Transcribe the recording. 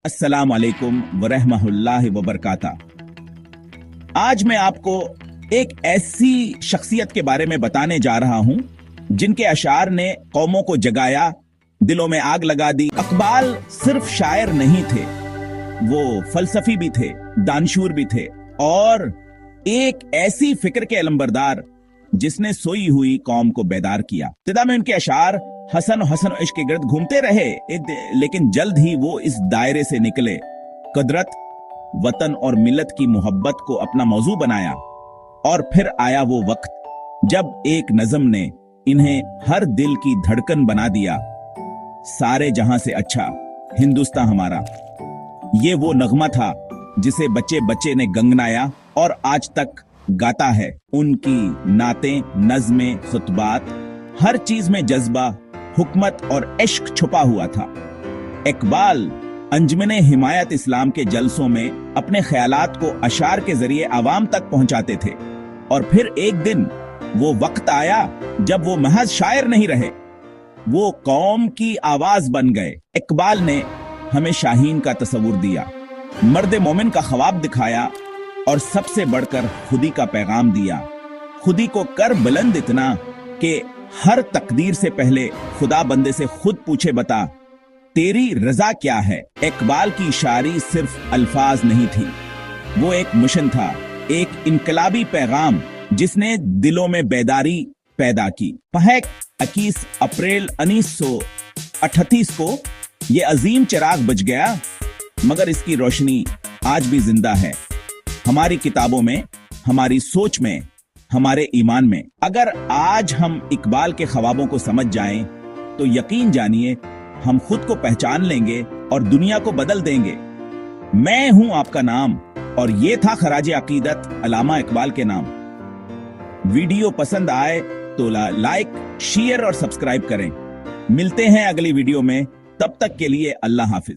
अस्सलाम वालेकुम वरहमतुल्लाहि वबरकातुहू। आज मैं आपको एक ऐसी शख्सियत के बारे में बताने जा रहा हूं जिनके अशार ने कौमों को जगाया, दिलों में आग लगा दी। इकबाल सिर्फ शायर नहीं थे, वो फलसफी भी थे, दानशूर भी थे और एक ऐसी फिक्र के अलंबरदार जिसने सोई हुई कौम को बेदार किया। इब्तिदा में उनके अशार हसन और इश्क के गिर्द घूमते रहे, लेकिन जल्द ही वो इस दायरे से निकले। कुदरत, वतन और मिल्लत की मोहब्बत को अपना मौजू बनाया और फिर आया वो वक्त जब एक नज़म ने इन्हें हर दिल की धड़कन बना दिया। सारे जहां से अच्छा हिंदुस्तान हमारा, ये वो नगमा था जिसे बच्चे बच्चे ने गंगनाया और आज तक गाता है। उनकी नातें, नज़में, खुतबात, हर चीज में जज्बा, हुकमत और इश्क छुपा हुआ था। इकबाल अंजमने हिमायत इस्लाम के जलसों में अपने ख्यालात को अशार के जरिए आवाम तक पहुंचाते थे और फिर एक दिन वो वक्त आया जब वो महज शायर नहीं रहे, वो कौम की आवाज बन गए। इकबाल ने हमें शाहीन का तस्वुर दिया, मर्द मोमिन का ख्वाब दिखाया और सबसे बढ़कर खुदी का पैगाम दिया। खुदी को कर बुलंद इतना कि हर तकदीर से पहले खुदा बंदे से खुद पूछे, बता तेरी रजा क्या है। इकबाल की शायरी सिर्फ अल्फाज नहीं थी, वो एक मिशन था, एक इनकलाबी पैगाम जिसने दिलों में बेदारी पैदा की। 21 अप्रैल 1938 को ये अजीम चिराग बुझ गया, मगर इसकी रोशनी आज भी जिंदा है, हमारी किताबों में, हमारी सोच में, हमारे ईमान में। अगर आज हम इकबाल के ख्वाबों को समझ जाएं, तो यकीन जानिए हम खुद को पहचान लेंगे और दुनिया को बदल देंगे। मैं हूं आपका नाम और ये था खराज अकीदत अल्लामा इकबाल के नाम। वीडियो पसंद आए तो लाइक, शेयर और सब्सक्राइब करें। मिलते हैं अगली वीडियो में, तब तक के लिए अल्लाह हाफिज।